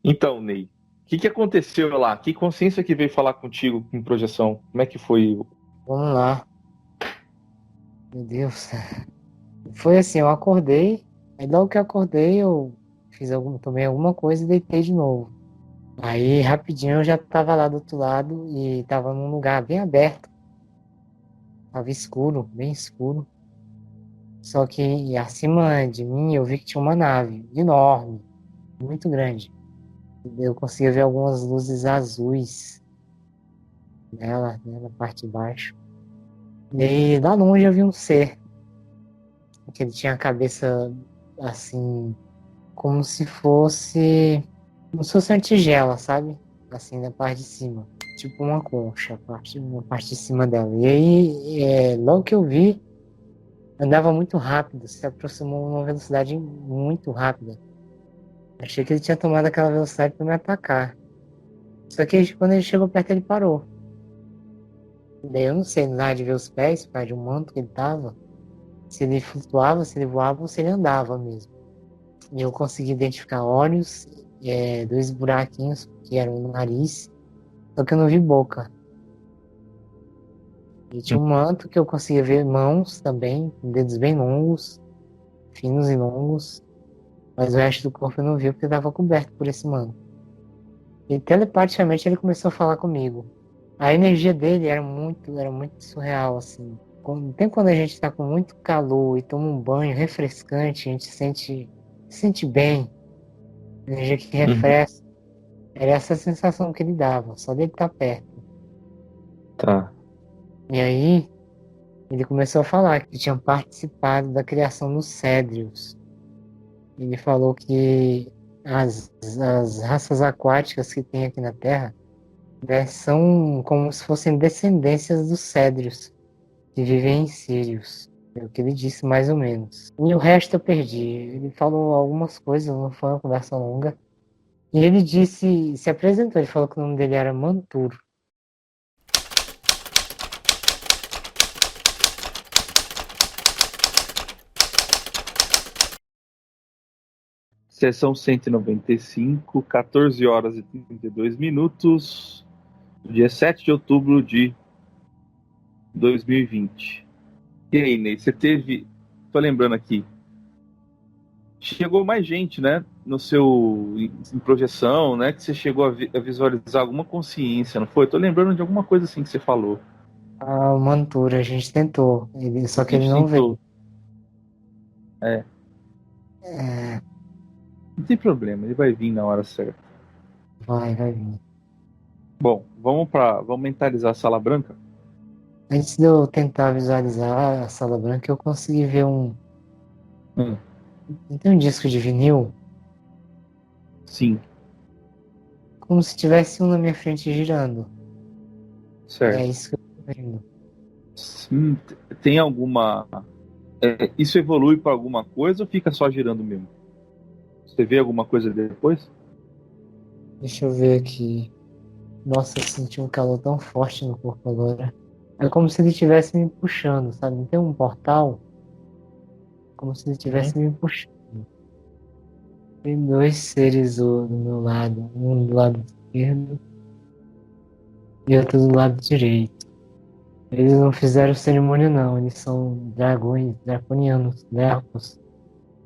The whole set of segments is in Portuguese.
Então, Ney, o que aconteceu lá? Que consciência que veio falar contigo em projeção? Como é que foi? Vamos lá. Meu Deus. Foi assim, eu acordei, aí logo que eu acordei eu tomei alguma coisa e deitei de novo. Aí rapidinho eu já tava lá do outro lado e tava num lugar bem aberto, tava escuro, bem escuro. Só que acima de mim eu vi que tinha uma nave enorme, muito grande. Eu conseguia ver algumas luzes azuis nela, né, na parte de baixo. E aí lá longe eu vi um ser, que ele tinha a cabeça assim, como se fosse uma tigela, sabe? Assim, na parte de cima. Tipo uma concha, na parte de cima dela. E aí, logo que eu vi, andava muito rápido, se aproximou numa velocidade muito rápida. Achei que ele tinha tomado aquela velocidade para me atacar. Só que quando ele chegou perto, ele parou. Daí eu não sei nada de ver os pés, por causa de um manto que ele tava. Se ele flutuava, se ele voava ou se ele andava mesmo. E eu consegui identificar olhos, dois buraquinhos que eram no nariz, só que eu não vi boca. E tinha um manto que eu conseguia ver mãos também, com dedos bem longos, finos e longos, mas o resto do corpo eu não vi porque estava coberto por esse manto. E telepaticamente ele começou a falar comigo. A energia dele era muito surreal, assim. Tem quando a gente está com muito calor e toma um banho refrescante, a gente sente bem, energia que Uhum. refresca. Era essa sensação que ele dava, só dele estar perto. Tá. E aí, ele começou a falar que tinha participado da criação dos Cédrios. Ele falou que as raças aquáticas que tem aqui na Terra, né, são como se fossem descendências dos Cédrios, que vivem em Sírios. É o que ele disse, mais ou menos. E o resto eu perdi. Ele falou algumas coisas, não foi uma conversa longa. E ele disse, se apresentou, ele falou que o nome dele era Mantur. Sessão 195, 14 horas e 32 minutos, dia 7 de outubro de 2020. E aí, Ney, você teve. Tô lembrando aqui. Chegou mais gente, né? No seu. Em projeção, né? Que você chegou a visualizar alguma consciência, não foi? Tô lembrando de alguma coisa assim que você falou. Ah, o Mantur, a gente tentou, A só que ele gente não veio. tentou. É, É, não tem problema, ele vai vir na hora certa. vai vir. Bom, vamos mentalizar a sala branca? Antes de eu tentar visualizar a sala branca, eu consegui ver Hum, não tem um disco de vinil, sim, como se tivesse um na minha frente girando. É certo. isso que eu tô vendo. Sim, tem alguma. Isso evolui para alguma coisa ou fica só girando mesmo? Você vê alguma coisa depois? Deixa eu ver aqui. Nossa, eu senti um calor tão forte no corpo agora. É como se ele estivesse me puxando, sabe? Não tem um portal? Como se ele Uhum. estivesse me puxando. Tem dois seres do meu lado, um do lado esquerdo e outro do lado direito. Eles não fizeram cerimônia, não. Eles são dragões, draconianos, dracos.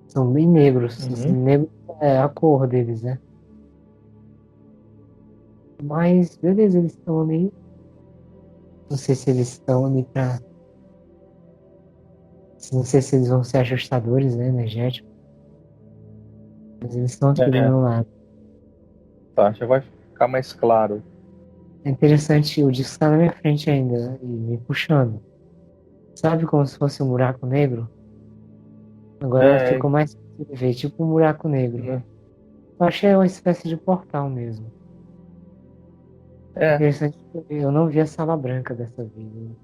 São bem negros. Assim, Uhum. negro é a cor deles, né? Mas, beleza, eles estão ali. Não sei se eles estão ali pra. Não sei se eles vão ser ajustadores, né? Energéticos. Mas eles estão aqui do É, meu lado. tá, já vai ficar mais claro. É interessante, o disco está na minha frente ainda e me puxando. Sabe como se fosse um buraco negro? Agora É, ficou mais fácil de ver, tipo um buraco negro. Eu achei uma espécie de portal mesmo. é, Interessante, eu não vi a sala branca dessa vez, né?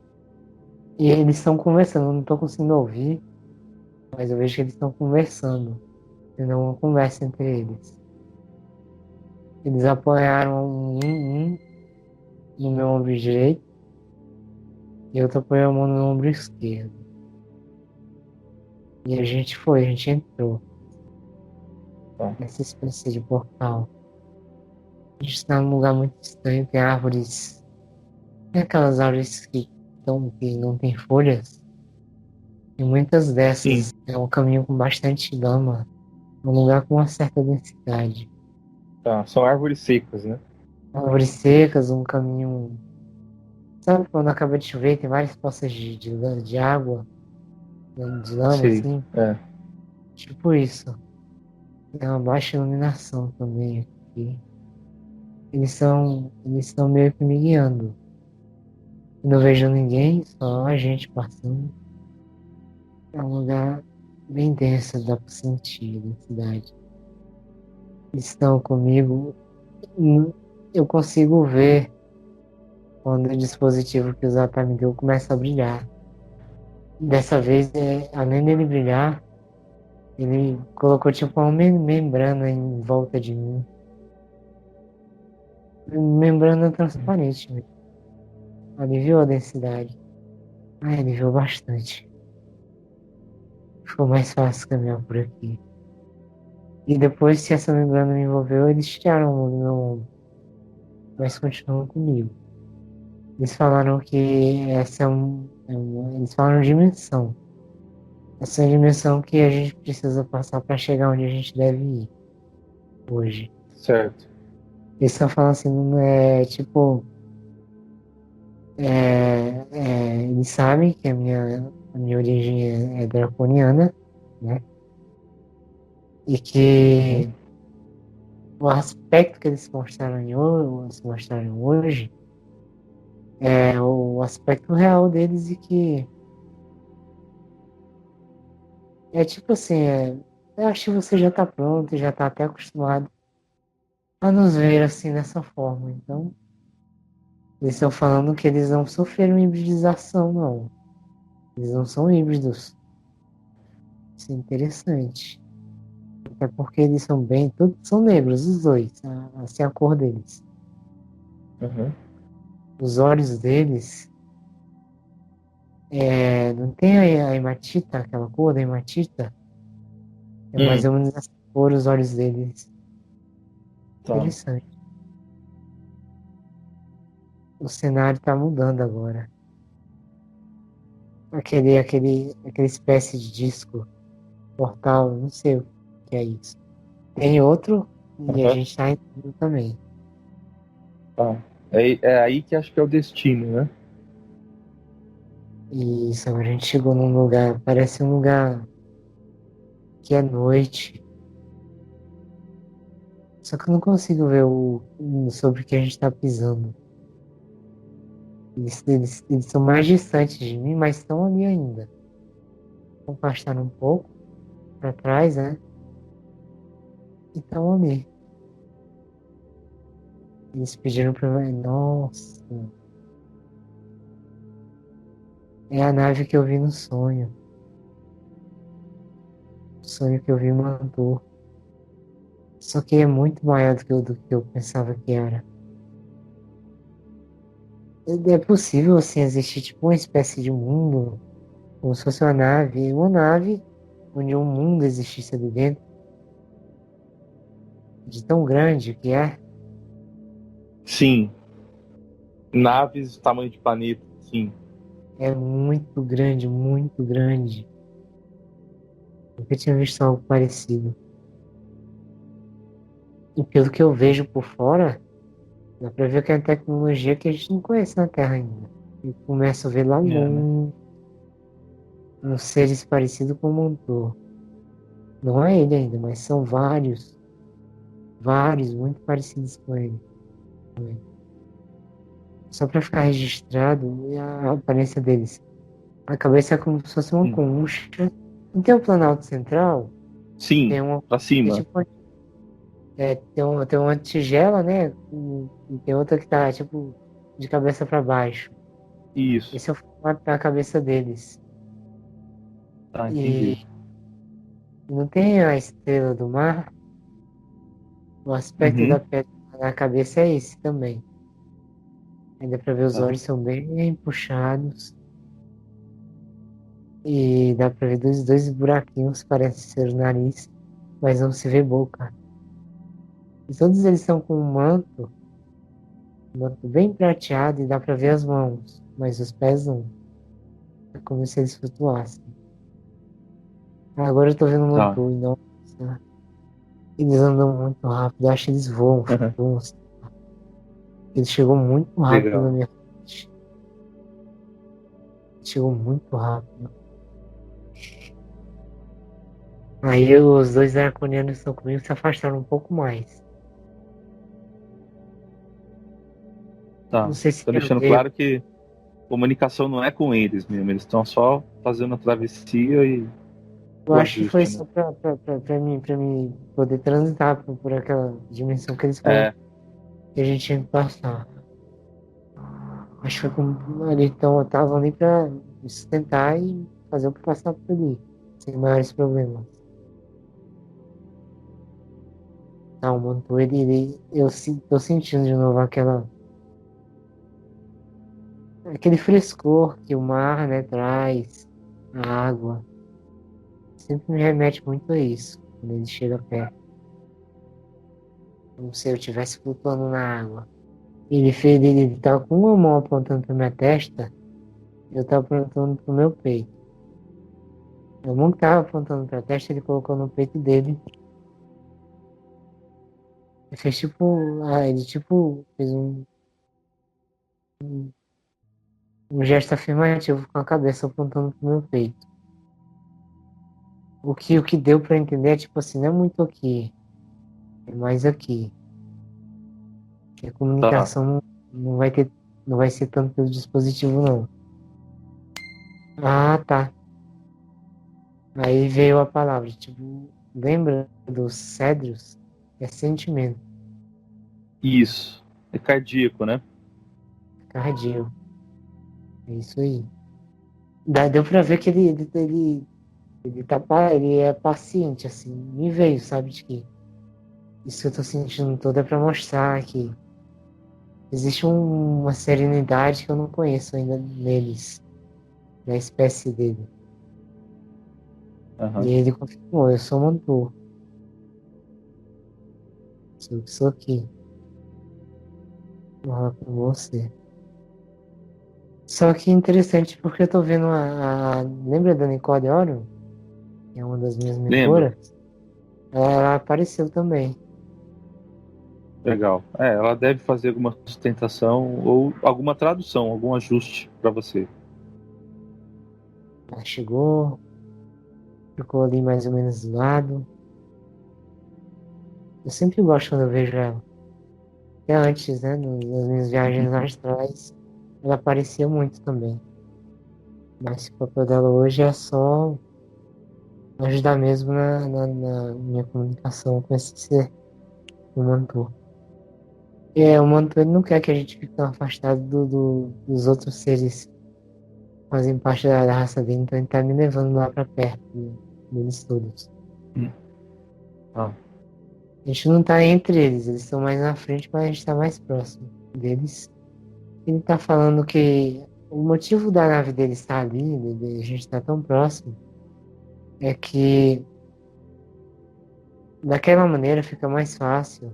E eles estão conversando, eu não estou conseguindo ouvir, mas eu vejo que eles estão conversando. Tendo uma conversa entre eles. Eles apoiaram um no meu ombro direito e outro apoiou a mão no meu ombro esquerdo. E a gente entrou tá. nessa espécie de portal. A gente está num lugar muito estranho, tem árvores. Tem aquelas árvores que não tem folhas. E muitas Sim. dessas é um caminho com bastante lama. Um lugar com uma certa densidade. Tá. São árvores secas, né? Árvores secas, um caminho. Sabe quando acaba de chover, tem várias poças de água, de lama, Sei. assim? É. Tipo isso. Tem uma baixa iluminação também aqui. Eles estão meio que me guiando. Eu não vejo ninguém, só a gente passando. É um lugar bem denso, dá pra sentir a densidade. Eles estão comigo. Eu consigo ver quando o dispositivo que o Zata me deu começa a brilhar. Dessa vez, além dele brilhar, ele colocou tipo uma membrana em volta de mim. Membrana transparente mesmo. Aliviou a densidade. Ah, aliviou bastante. Ficou mais fácil caminhar por aqui. E depois que essa membrana me envolveu, eles tiraram o meu ombro, mas continuam comigo. Eles falaram que eles falaram dimensão. Essa é a dimensão que a gente precisa passar para chegar onde a gente deve ir hoje. Certo. Eles estão falando assim, não é tipo. Eles sabem que a minha origem é draconiana, né? E que Uhum. o aspecto que eles mostraram hoje é o aspecto real deles e que é tipo assim, eu acho que você já está pronto, já está até acostumado a nos ver assim dessa forma. Então, eles estão falando que eles não sofreram hibridização, não. Eles não são híbridos. Isso é interessante. Até porque eles são todos são negros, os dois, assim a cor deles. Uhum. Os olhos deles, não tem a hematita, aquela cor da hematita? É mais Hum. ou menos essa cor, os olhos deles. Tá. Interessante. O cenário está mudando agora. Aquele espécie de disco, portal, não sei o que é isso. Tem outro e a Uhum. gente está entrando também. Tá. É aí que acho que é o destino, né? E isso, agora a gente chegou num lugar, parece um lugar que é noite. Só que eu não consigo ver sobre o que a gente está pisando. Eles são mais distantes de mim, mas estão ali ainda. Vão afastar um pouco para trás, né? E estão ali. Eles pediram para mim. Nossa, é a nave que eu vi no sonho. O sonho que eu vi mandou. Só que é muito maior do que eu pensava que era. É possível, assim, existir tipo uma espécie de mundo, como se fosse uma nave onde um mundo existisse ali dentro, de tão grande que é. Sim. Naves tamanho de planeta, sim. É muito grande, muito grande. Nunca tinha visto algo parecido. E pelo que eu vejo por fora, dá pra ver que é tecnologia que a gente não conhece na Terra ainda. E começa a ver lá É, né? longe, uns seres parecidos com o Mentor. Não é ele ainda, mas são vários, vários, muito parecidos com ele. Só pra ficar registrado a aparência deles. A cabeça é como se fosse uma Hum. concha. Não tem o Planalto Central? Sim, Tem uma. pra É cima. tipo tem uma tigela, né? E tem outra que tá, tipo, de cabeça para baixo. Isso. Esse é o formato da cabeça deles. Tá, E entendi. não tem a estrela do mar, o aspecto da Uhum. pedra na cabeça é esse também. Ainda para ver os Tá. olhos são bem puxados. E dá para ver dois buraquinhos, parece ser o nariz, mas não se vê boca. E todos eles estão com um manto bem prateado e dá pra ver as mãos, mas os pés não. É como se eles flutuassem. Agora eu tô vendo um Tá. manto e nossa, eles andam muito rápido, eu acho que eles voam, flutuam. Ele chegou muito rápido na Legal. minha frente. Chegou muito rápido. Aí os dois draconianos que estão comigo se afastaram um pouco mais. Não Tá. sei se Tô tem a deixando ver. claro que comunicação não é com eles mesmo. Eles estão só fazendo a travessia e Eu o acho que foi ajuste, né? só pra mim poder transitar por aquela dimensão que eles falaram É. que a gente tinha que passar. Acho que foi como ali, então, estavam ali pra me sustentar e fazer eu passar por ali, sem maiores problemas. Tá, o manto, tô sentindo de novo aquele frescor que o mar, né, traz, a água. Sempre me remete muito a isso, quando ele chega perto. Como se eu estivesse flutuando na água. Ele tava com uma mão apontando pra minha testa, e eu tava apontando pro meu peito. A mão que tava apontando pra testa, ele colocou no peito dele. E fez tipo, ele tipo fez um gesto afirmativo com a cabeça apontando pro meu peito. O que deu pra entender é tipo assim, não é muito aqui, é mais aqui. Que a Tá. comunicação não vai ser tanto pelo dispositivo, não. Ah, tá. Aí veio a palavra, tipo, lembra dos cédros? É sentimento, Isso. É cardíaco, né? cardio. É isso aí. Deu pra ver que ele é paciente, assim, me veio, sabe, de que isso que eu tô sentindo todo é pra mostrar que existe uma serenidade que eu não conheço ainda neles, na espécie dele. E Aham. ele confirmou, eu sou Mantor, sou aqui, vou falar com você. Só que interessante porque eu tô vendo lembra da Nicole Oro? Que é uma das minhas Lembro. mentoras? Ela apareceu também. Legal. É, ela deve fazer alguma sustentação ou alguma tradução, algum ajuste para você. Ela chegou, ficou ali mais ou menos do lado. Eu sempre gosto quando eu vejo ela. Até antes, né, nas minhas viagens astrais, ela aparecia muito também. Mas o papel dela hoje é só ajudar mesmo na minha comunicação com esse ser, o Mantor. O Mantor ele não quer que a gente fique tão afastado dos outros seres que fazem parte da raça dele, então ele tá me levando lá pra perto deles todos. Hum. Ah, A gente não tá entre eles, eles estão mais na frente, mas a gente tá mais próximo deles. Ele tá falando que o motivo da nave dele estar ali, de a gente estar tão próximo, é que daquela maneira fica mais fácil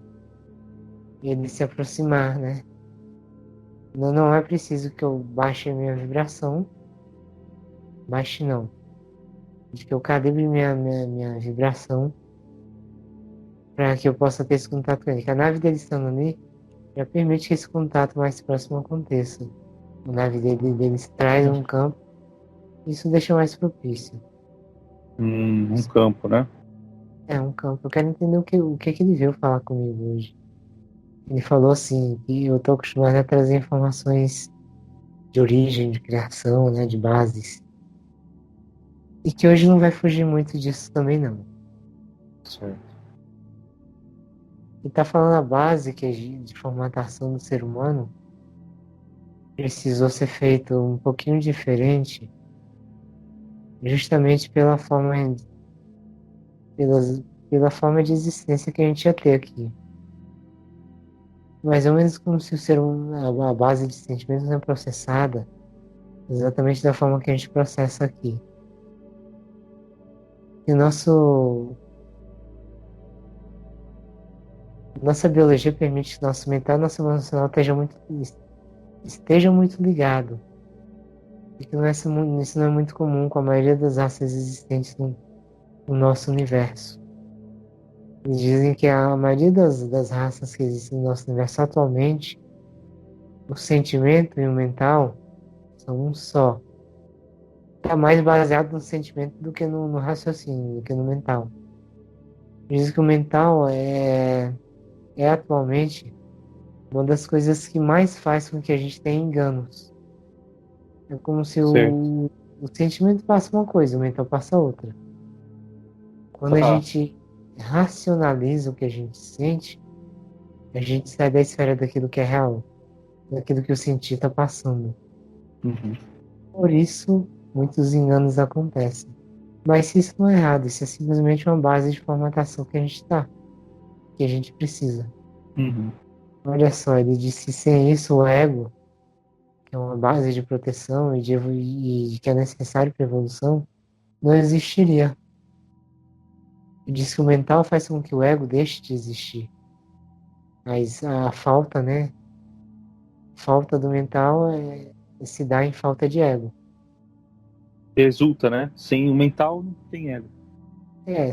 ele se aproximar, né? Não é preciso que eu baixe a minha vibração, baixe não, de que eu calibre minha vibração para que eu possa ter esse contato com ele. Que a nave dele estando ali já permite que esse contato mais próximo aconteça. A nave dele traz um campo, isso deixa mais propício. um campo, né? É um campo. Eu quero entender o que ele veio falar comigo hoje. Ele falou assim, que eu estou acostumado a trazer informações de origem, de criação, né, de bases. E que hoje não vai fugir muito disso também, não. Certo. Ele está falando a base que é de formatação do ser humano precisou ser feito um pouquinho diferente, justamente pelas, pela forma de existência que a gente ia ter aqui. Mais ou menos como se o ser humano, a base de sentimentos é processada exatamente da forma que a gente processa aqui. E o Nossa biologia permite que nosso mental e nosso emocional estejam muito ligados. E que isso não é muito comum com a maioria das raças existentes no nosso universo. Eles dizem que a maioria das raças que existem no nosso universo atualmente, o sentimento e o mental são um só. Está mais baseado no sentimento do que no raciocínio, do que no mental. Diz que o mental é atualmente uma das coisas que mais faz com que a gente tenha enganos. É como se Certo. o sentimento passa uma coisa, o mental passa outra. Quando a Tá. gente racionaliza o que a gente sente, a gente sai da esfera daquilo que é real, daquilo que o sentir está passando. Uhum. Por isso, muitos enganos acontecem. Mas isso não é errado, isso é simplesmente uma base de formatação que a gente está, que a gente precisa. Uhum. Olha só, ele disse que sem isso o ego, que é uma base de proteção e que é necessário para a evolução, não existiria. Ele disse que o mental faz com que o ego deixe de existir. Mas a falta, né? Falta do mental se dá em falta de ego. Resulta, né? Sem o mental não tem ego.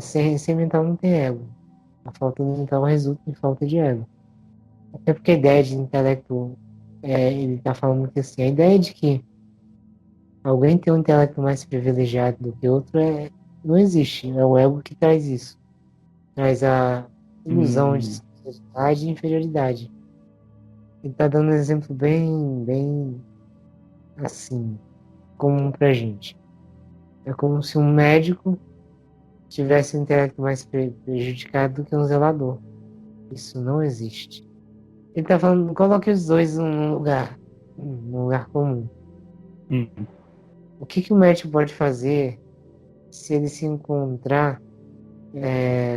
Sem mental não tem ego. A falta do mental resulta em falta de ego. Até porque a ideia de intelecto, ele está falando que assim, a ideia de que alguém tem um intelecto mais privilegiado do que outro não existe. É o ego que traz isso. Traz a ilusão de Hum. superioridade e inferioridade. Ele está dando um exemplo bem assim, comum pra gente. É como se um médico tivesse um intelecto mais prejudicado do que um zelador. Isso não existe. Ele está falando, coloque os dois num lugar comum. Hum. O que o médico pode fazer se ele se encontrar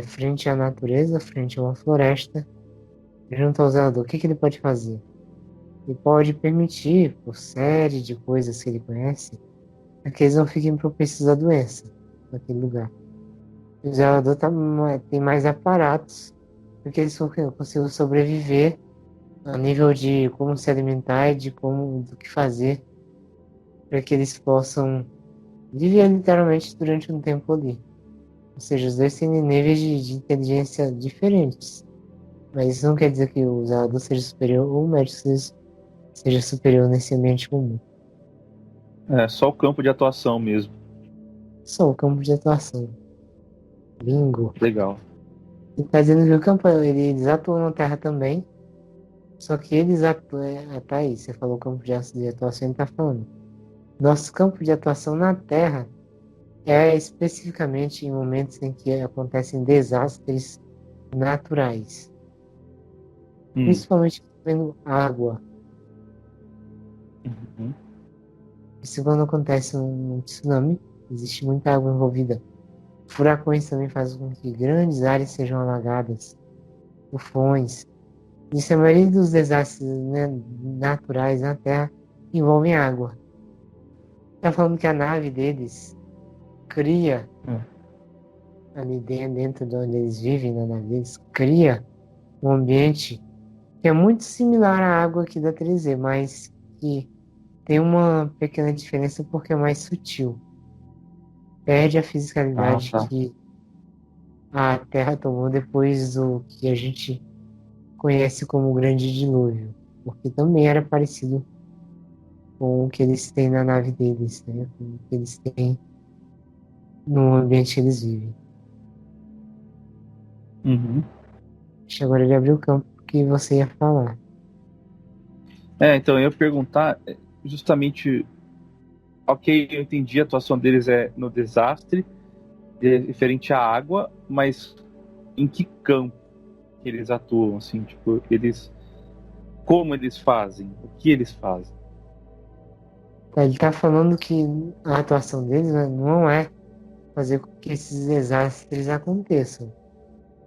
frente à natureza, frente a uma floresta, junto ao zelador? O que ele pode fazer? Ele pode permitir, por série de coisas que ele conhece, que eles não fiquem propícios à doença naquele lugar. O zelador tem mais aparatos porque eles conseguem sobreviver a nível de como se alimentar e do que fazer para que eles possam viver literalmente durante um tempo ali. Ou seja, os dois têm níveis de inteligência diferentes. Mas isso não quer dizer que o zelador seja superior ou o médico seja superior nesse ambiente comum. É só o campo de atuação mesmo. Só o campo de atuação. Bingo. Legal. Ele está dizendo que o campo, eles atuam na Terra também, só que eles atuam. Tá aí, você falou campo de atuação, ele está falando. Nosso campo de atuação na Terra é especificamente em momentos em que acontecem desastres naturais, Hum. principalmente envolvendo água. Uhum. Isso quando acontece um tsunami, existe muita água envolvida. Furacões também fazem com que grandes áreas sejam alagadas, tufões. Isso, a maioria dos desastres, né, naturais na Terra envolvem água. Está falando que a nave deles cria, É. ali dentro de onde eles vivem, na nave deles, cria um ambiente que é muito similar à água aqui da 3Z, mas que tem uma pequena diferença porque é mais sutil. Perde a Ah, fisicalidade tá. que a Terra tomou depois do que a gente conhece como o Grande Dilúvio, porque também era parecido com o que eles têm na nave deles, né? Com o que eles têm no ambiente que eles vivem. Uhum. Deixa agora ele abrir o campo que você ia falar. Então eu ia perguntar justamente, ok, eu entendi, a atuação deles é no desastre, referente à água, mas em que campo que eles atuam, assim, tipo, como eles fazem, o que eles fazem? Tá, ele está falando que a atuação deles, né, não é fazer com que esses desastres aconteçam,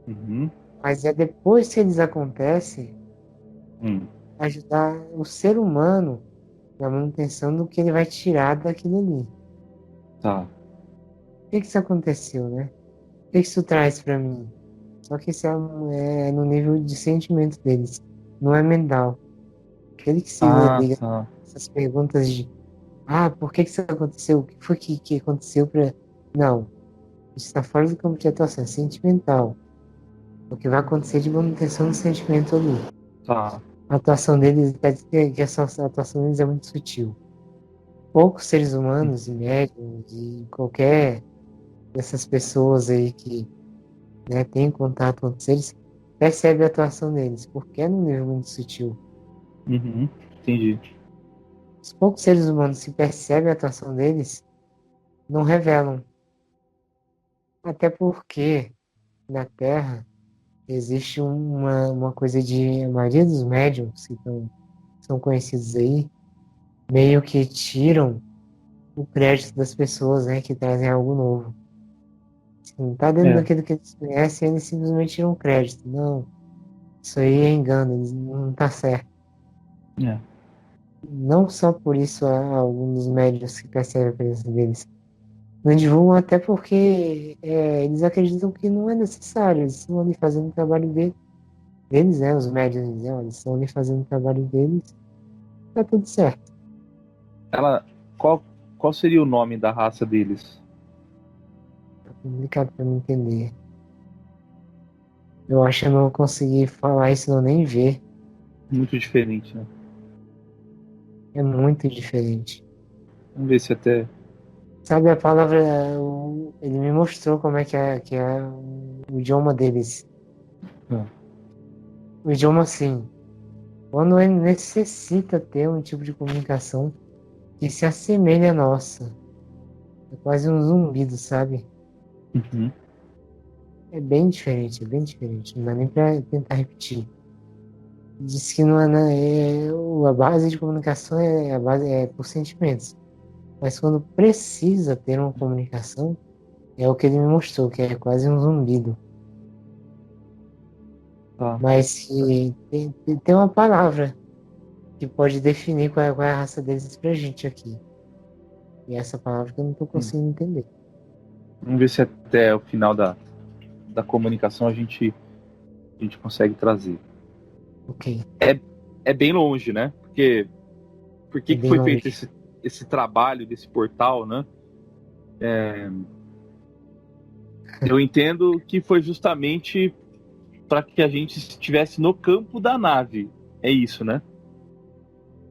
Uhum. mas é depois que eles acontecem, Hum. ajudar o ser humano na manutenção do que ele vai tirar daquilo ali. Tá. Por que isso aconteceu, né? O que isso traz para mim? Só que isso é no nível de sentimento deles, não é mental. Aquele que se Ah, liga tá. essas perguntas de por que isso aconteceu? O que foi que aconteceu para. Não, isso está fora do campo de atuação, é sentimental. O que vai acontecer de manutenção do sentimento ali. Tá. A atuação deles, quer dizer que essa atuação deles é muito sutil. Poucos seres humanos e médiums e qualquer dessas pessoas aí que, né, tem contato com eles percebe a atuação deles, porque é num nível muito sutil. Uhum. Entendi. Os poucos seres humanos que percebem a atuação deles não revelam. Até porque na Terra existe uma coisa de. A maioria dos médiums são conhecidos aí, meio que tiram o crédito das pessoas, né, que trazem algo novo. Se não está dentro É. daquilo que eles conhecem, eles simplesmente tiram crédito. Não, isso aí é engano, não está certo. É. Não só por isso há alguns médiums que percebem a presença deles. Não divulgam até porque eles acreditam que não é necessário. Eles estão ali fazendo o trabalho deles, né? Os médiums dizem, olha, eles estão ali fazendo o trabalho deles, tá tudo certo. Ela, qual, qual seria o nome da raça deles? Tá complicado para me entender. Eu acho que eu não consegui falar isso, não nem ver. Muito diferente, né? É muito diferente. Vamos ver se até. Sabe a palavra, ele me mostrou como é que é o idioma deles. Ah, O idioma, assim, quando ele necessita ter um tipo de comunicação que se assemelha à nossa. É quase um zumbido, sabe? uhum. É bem diferente, é bem diferente. Não dá nem pra tentar repetir. Diz que não é, a base de comunicação a base é por sentimentos. Mas quando precisa ter uma comunicação, é o que ele me mostrou, que é quase um zumbido. Tá. Mas que tem uma palavra que pode definir qual é a raça deles pra gente aqui. E essa palavra que eu não tô Hum. conseguindo entender. Vamos ver se até o final da comunicação a gente consegue trazer. Ok, É bem longe, né? Porque por é que bem foi feito longe. esse trabalho desse portal, né? Eu entendo que foi justamente para que a gente estivesse no campo da nave. É isso, né?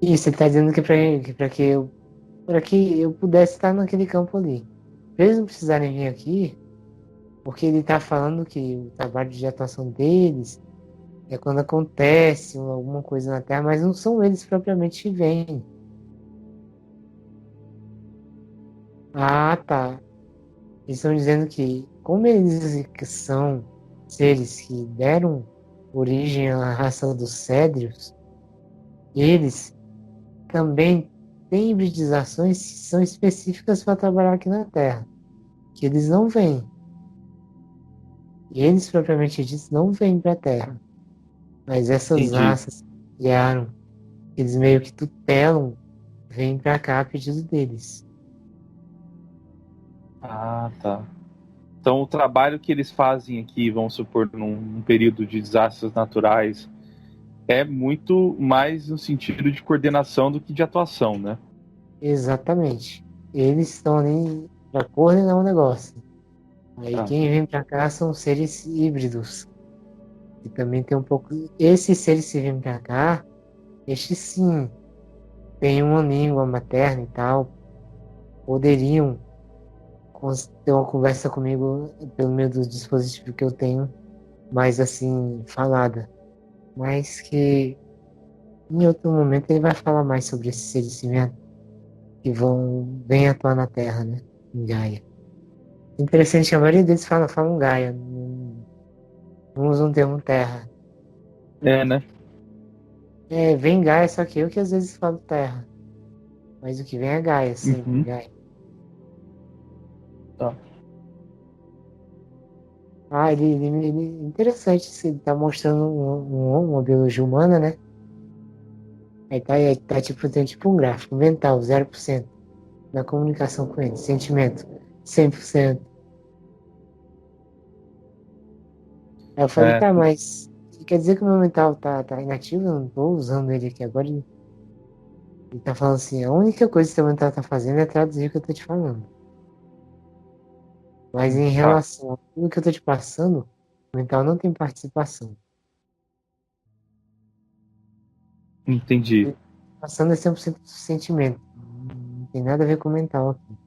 E você tá dizendo que para que eu pudesse estar naquele campo ali. Pra eles não precisarem vir aqui, porque ele está falando que o trabalho de atuação deles é quando acontece alguma coisa na Terra, mas não são eles propriamente que vêm. Ah, tá. Eles estão dizendo que, como eles que são seres que deram origem à raça dos Cédrios, eles também têm hibridizações que são específicas para trabalhar aqui na Terra, que eles não vêm. E eles, propriamente ditos, não vêm para a Terra. Mas essas Entendi. raças que criaram, eles meio que tutelam, vêm para cá a pedido deles. Ah, tá. Então, o trabalho que eles fazem aqui, vamos supor, num período de desastres naturais, é muito mais no sentido de coordenação do que de atuação, né? Exatamente. Eles estão ali para coordenar o negócio. Aí Tá. quem vem para cá são seres híbridos. E também tem um pouco. Esses seres que vêm para cá, estes sim, têm uma língua materna e tal, poderiam ter uma conversa comigo pelo meio do dispositivo que eu tenho, mais assim, falada. Mas que em outro momento ele vai falar mais sobre esses seres que vêm atuar na Terra, né? Em Gaia. Interessante que a maioria deles falam Gaia, não usam o termo Terra. É, né? Vem Gaia, só que eu que às vezes falo Terra. Mas o que vem é Gaia, sempre, Uhum. Gaia. Tá. Interessante, ele tá mostrando uma biologia humana, né? Aí tá tipo, tem tipo um gráfico mental, 0% na comunicação com ele, sentimento, 100%. Aí eu falei, É, tá, mas quer dizer que o meu mental tá inativo? Eu não tô usando ele aqui agora. Ele tá falando assim, a única coisa que seu mental tá fazendo é traduzir o que eu tô te falando. Mas em tá, relação a tudo que eu tô te passando, o mental não tem participação. entendi. Ele tá passando é 100% do sentimento. Não tem nada a ver com o mental aqui.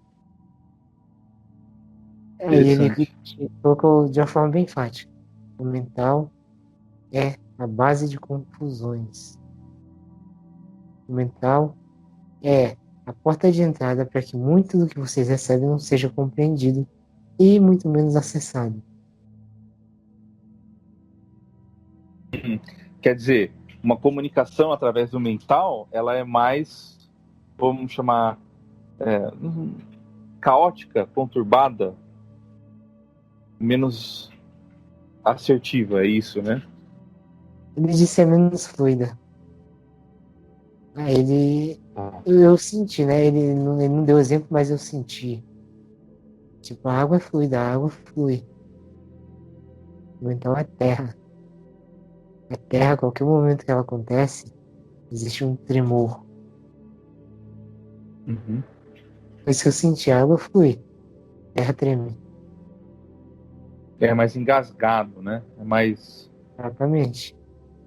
Aí ele Interessante. colocou de uma forma bem enfática. O mental é a base de confusões. O mental é a porta de entrada para que muito do que vocês recebem não seja compreendido e muito menos acessado. Quer dizer, uma comunicação através do mental, ela é mais, vamos chamar, caótica, conturbada, menos assertiva, é isso, né? Ele disse é menos fluida. Aí Ah, eu senti, né? Ele não deu exemplo, mas eu senti. Tipo, a água é fluida, a água flui. Então é terra. É terra, a qualquer momento que ela acontece, existe um tremor. uhum. Foi isso que eu senti, a água flui, a terra treme. É mais engasgado, né? É mais. Exatamente.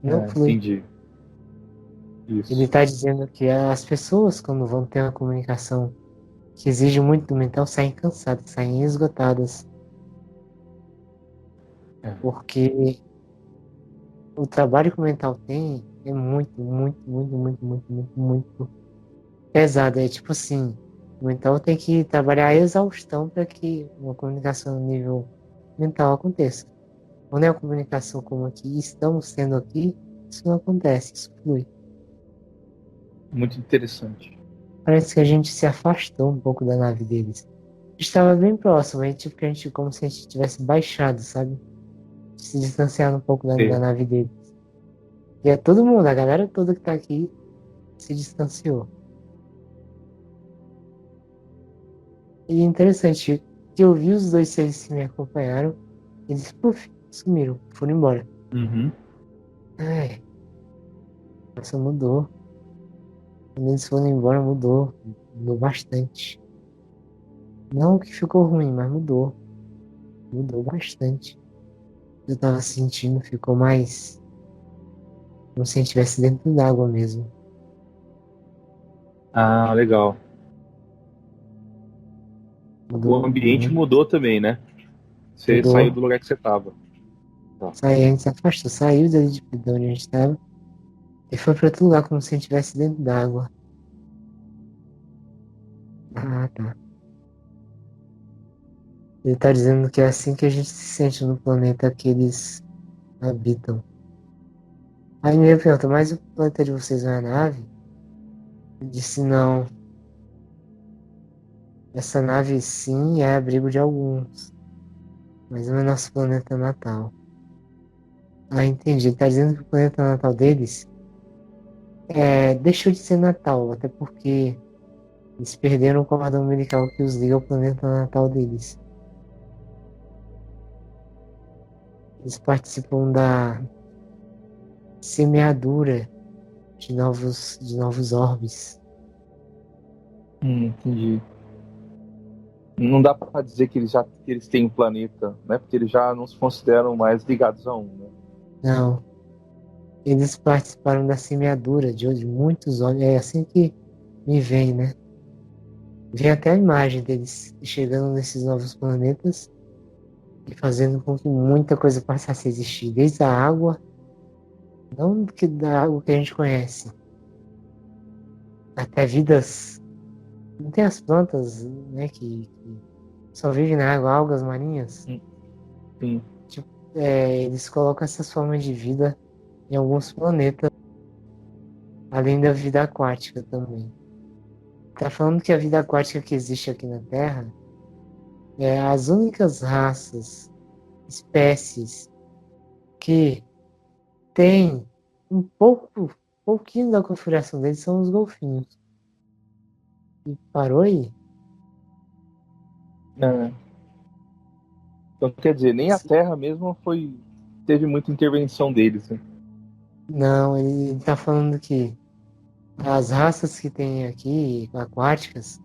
Não flui. Entendi. Ele Isso. está dizendo que as pessoas, quando vão ter uma comunicação que exige muito do mental, saem cansadas, saem esgotadas, É. porque o trabalho que o mental tem é muito, muito, muito, muito, muito, muito, muito pesado. É tipo assim, o mental tem que trabalhar a exaustão para que uma comunicação no nível mental aconteça. Quando é uma comunicação como aqui, estamos tendo aqui, isso não acontece, isso flui. Muito interessante. Parece que a gente se afastou um pouco da nave deles. Estava bem próximo, aí tipo que a gente, como se a gente tivesse baixado, sabe? Se distanciando um pouco da É. nave deles. E é todo mundo, a galera toda que tá aqui se distanciou. E é interessante que eu vi os dois seres que me acompanharam, eles, puf, sumiram, foram embora. Uhum. Ai, nossa, mudou. Quando eles foram embora, mudou bastante. Não que ficou ruim, mas mudou bastante. Eu tava sentindo, ficou mais, como se a gente estivesse dentro d'água mesmo. Ah, legal. O Mudou ambiente muito, mudou também, né? Você saiu mudou. do lugar que você estava. Tá. A gente se afastou, saiu dali de onde a gente estava e foi para outro lugar, como se a gente estivesse dentro d'água. Ah, tá. Ele tá dizendo que é assim que a gente se sente no planeta que eles habitam. Aí me pergunta, mas o planeta de vocês não é nave? Eu disse, não. Essa nave sim é abrigo de alguns, mas não é nosso planeta natal. Ah, entendi. Ele tá dizendo que o planeta natal deles deixou de ser natal, até porque eles perderam o cordão umbilical que os liga ao planeta natal deles. Eles participam da semeadura de novos orbes. Entendi. Não dá para dizer que eles têm um planeta, né? Porque eles já não se consideram mais ligados a um, né? Não, eles participaram da semeadura de muitos orbes. É assim que me vem, né? Vem até a imagem deles chegando nesses novos planetas e fazendo com que muita coisa passasse a existir, desde a água, não da água que a gente conhece, até vidas. Não tem as plantas, né, que só vivem na água, algas marinhas. Sim. Tipo, eles colocam essas formas de vida em alguns planetas, além da vida aquática também. Tá falando que a vida aquática que existe aqui na Terra é as únicas raças, espécies que têm pouquinho da configuração deles são os golfinhos. E parou aí? É. Então, quer dizer, nem a Esse- Terra mesmo foi. teve muita intervenção deles, né? Não, ele tá falando que as raças que tem aqui, aquáticas,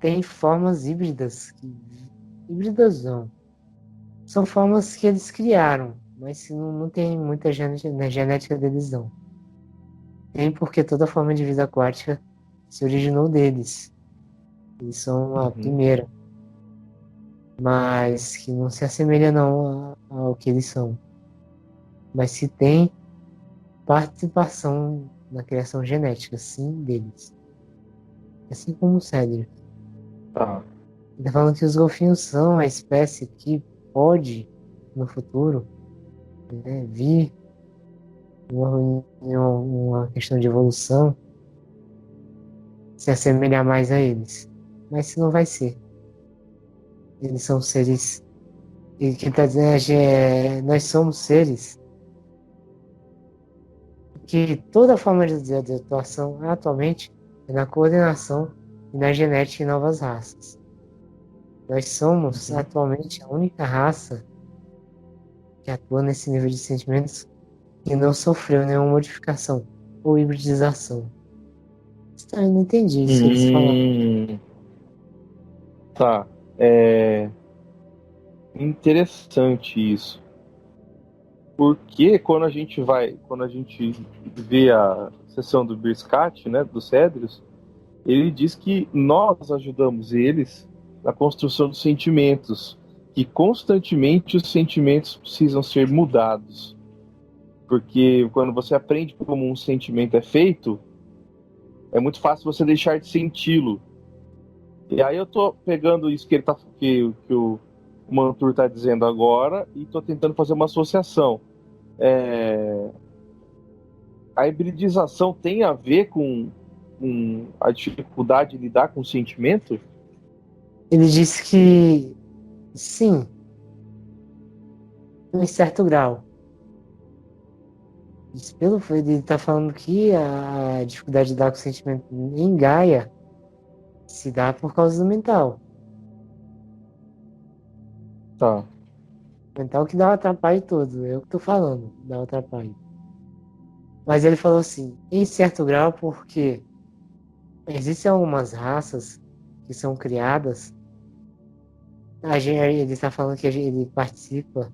tem formas híbridas. Híbridas não. São formas que eles criaram, mas não tem muita genética, na genética deles não. Tem porque toda forma de vida aquática se originou deles. Eles são a primeira. Mas que não se assemelha não ao que eles são. Mas se tem participação na criação genética, sim, deles. Assim como o cérebro. Tá. Ele tá falando que os golfinhos são a espécie que pode, no futuro, né, vir uma questão de evolução, se assemelhar mais a eles. Mas se não vai ser. Eles são seres. E que está dizendo nós somos seres que toda forma de atuação atualmente é na coordenação e na genética em novas raças. Nós somos atualmente a única raça que atua nesse nível de sentimentos que não sofreu nenhuma modificação ou hibridização. Eu não entendi isso que eles falaram. Tá. É interessante isso. Porque quando a gente vê a sessão do Birscat, né, dos Cedros, ele diz que nós ajudamos eles na construção dos sentimentos, que constantemente os sentimentos precisam ser mudados. Porque quando você aprende como um sentimento é feito, é muito fácil você deixar de senti-lo. E aí eu tô pegando isso que o Mantur tá dizendo agora e tô tentando fazer uma associação. A hibridização tem a ver com a dificuldade de lidar com o sentimento? Ele disse que sim, em certo grau. Ele está falando que a dificuldade de lidar com o sentimento em Gaia se dá por causa do mental. Tá. O mental que dá o atrapalho todo. Eu que tô falando, dá o atrapalho. Mas ele falou assim, em certo grau, porque existem algumas raças que são criadas. Ele está falando que ele participa,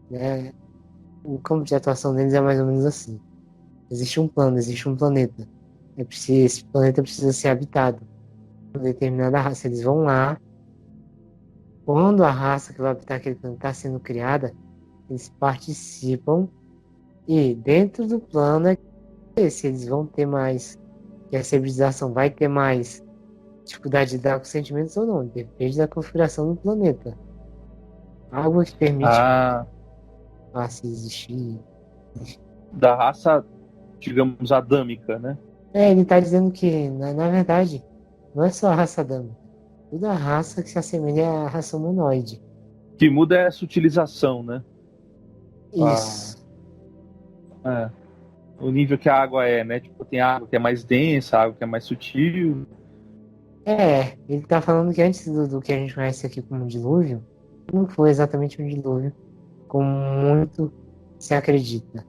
né? O campo de atuação deles é mais ou menos assim. Existe um plano, existe um planeta. Esse planeta precisa ser habitado por determinada raça. Eles vão lá. Quando a raça que vai habitar aquele planeta está sendo criada, eles participam. E dentro do plano se eles vão ter mais, que a civilização vai ter mais dificuldade de lidar com sentimentos ou não. Depende da configuração do planeta. Algo que permite a se existir. Da raça, digamos, adâmica, né? Ele está dizendo que, na verdade, não é só a raça adâmica. Toda raça que se assemelha à raça humanoide. O que muda é a sutilização, né? Isso. O nível que a água é, né? Tipo, tem água que é mais densa, água que é mais sutil. Ele está falando que antes do que a gente conhece aqui como dilúvio, não foi exatamente um dilúvio, como muito se acredita.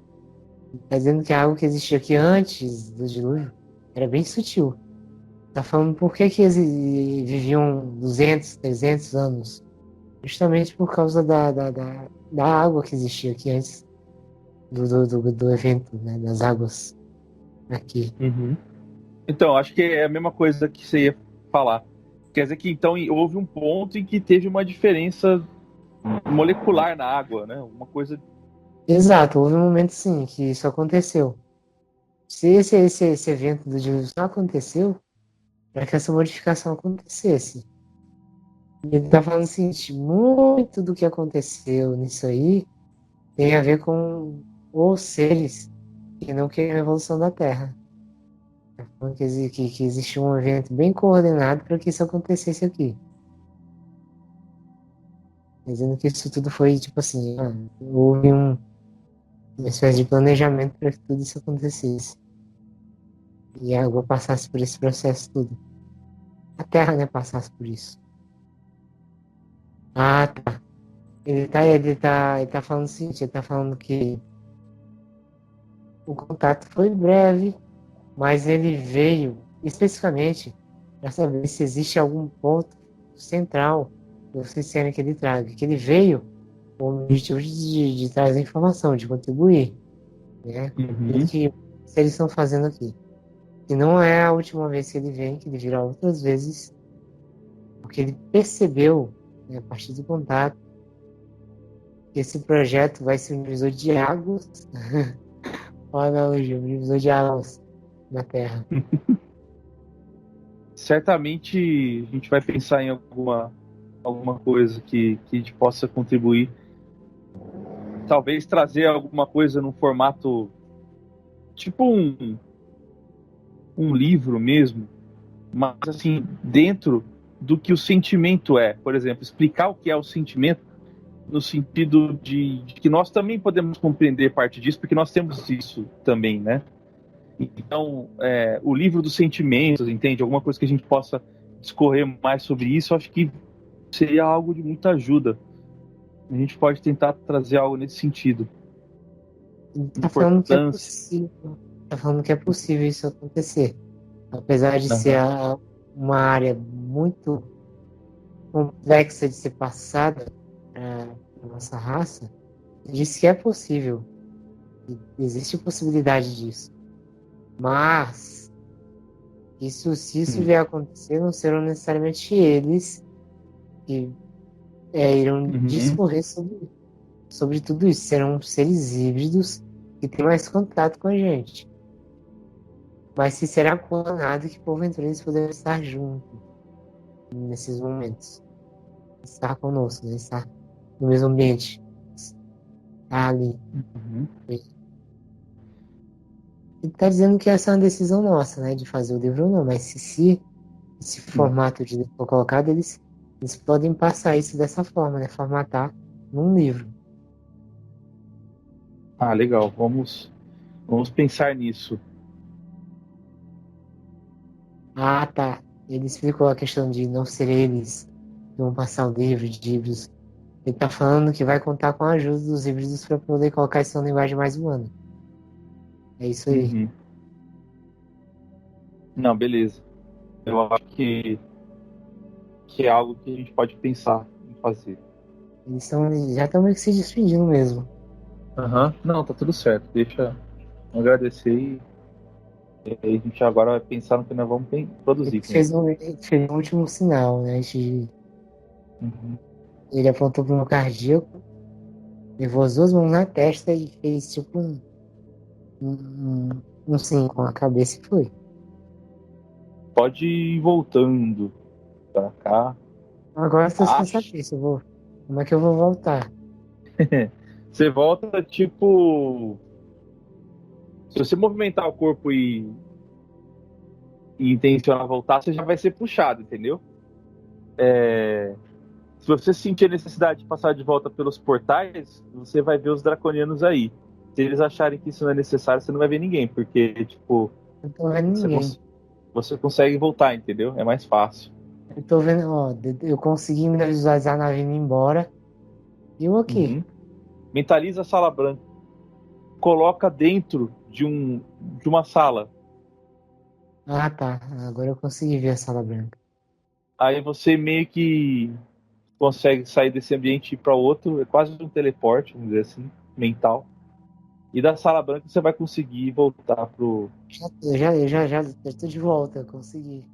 Está dizendo que a água que existia aqui antes do dilúvio era bem sutil. Está falando por que eles viviam 200, 300 anos. Justamente por causa da água que existia aqui antes do evento, né, das águas aqui. Então, acho que é a mesma coisa que você ia falar. Quer dizer que então houve um ponto em que teve uma diferença molecular na água, né? Uma coisa. Exato, houve um momento sim que isso aconteceu. Se esse evento do dilúvio só aconteceu para que essa modificação acontecesse. Ele está falando o seguinte, muito do que aconteceu nisso aí tem a ver com os seres que não querem a evolução da Terra. Tá falando que existe um evento bem coordenado para que isso acontecesse aqui. Dizendo que isso tudo foi tipo assim, houve uma espécie de planejamento para que tudo isso acontecesse. E a água passasse por esse processo tudo. A Terra, né, passasse por isso. Ah, tá. ele tá falando o seguinte, ele tá falando que o contato foi breve, mas ele veio especificamente para saber se existe algum ponto central que vocês querem que ele traga. Que ele veio com o objetivo de trazer informação, de contribuir, né? Uhum. Isso que eles estão fazendo aqui. E não é a última vez que ele vem, que ele virá outras vezes, porque ele percebeu, né, a partir do contato, que esse projeto vai ser um divisor de águas. Olha a analogia, um divisor de águas na Terra. Certamente a gente vai pensar em alguma coisa que a gente possa contribuir. Talvez trazer alguma coisa num formato tipo um livro mesmo, mas assim, dentro do que o sentimento é. Por exemplo, explicar o que é o sentimento no sentido de que nós também podemos compreender parte disso, porque nós temos isso também, né? Então, o livro dos sentimentos, entende? Alguma coisa que a gente possa discorrer mais sobre isso, acho que seria algo de muita ajuda. A gente pode tentar trazer algo nesse sentido. Ele tá falando que é Importância. possível. Tá falando que é possível isso acontecer. Apesar de ser Uhum. uma área muito complexa de ser passada para a nossa raça, ele disse que é possível. Existe possibilidade disso. Mas, se isso vier a acontecer, não serão necessariamente eles que irão Uhum. discorrer sobre tudo isso. Serão seres híbridos que têm mais contato com a gente. Mas se será clonado que porventura eles poderão estar juntos nesses momentos. Estar conosco, né? Estar no mesmo ambiente. Estar ali. Uhum. Ele está dizendo que essa é uma decisão nossa, né? De fazer o livro ou não. Mas se esse formato de livro for colocado, eles podem passar isso dessa forma, né? Formatar num livro. Ah, legal. Vamos pensar nisso. Ah, tá. Ele explicou a questão de não ser eles que vão passar o livro de livros. Ele está falando que vai contar com a ajuda dos híbridos para poder colocar isso numa linguagem mais humana. É isso aí. Uhum. Não, beleza. Eu acho que é algo que a gente pode pensar em fazer. Já estão meio que se despedindo mesmo. Aham. Não, tá tudo certo. Deixa eu agradecer e aí a gente agora vai pensar no que nós vamos produzir com ele. Ele fez um último sinal, né? Uhum. Ele apontou para o meu cardíaco, levou as duas mãos na testa e fez tipo um sim com a cabeça e foi. Pode ir voltando pra cá. Agora estou sem Acho. saber como é que eu vou voltar. Você volta tipo. Se você movimentar o corpo e intencionar voltar, você já vai ser puxado, entendeu? Se você sentir a necessidade de passar de volta pelos portais, você vai ver os draconianos aí. Se eles acharem que isso não é necessário, você não vai ver ninguém, porque, tipo, Não tô vendo você, ninguém. você consegue voltar, entendeu? É mais fácil. Eu tô vendo, ó, eu consegui me visualizar a nave indo embora. E eu aqui. Uhum. Mentaliza a sala branca. Coloca dentro de uma sala. Ah, tá. Agora eu consegui ver a sala branca. Aí você meio que consegue sair desse ambiente e ir para outro. É quase um teleporte, vamos dizer assim, mental. E da sala branca você vai conseguir voltar pro. Eu já tô de volta, eu consegui.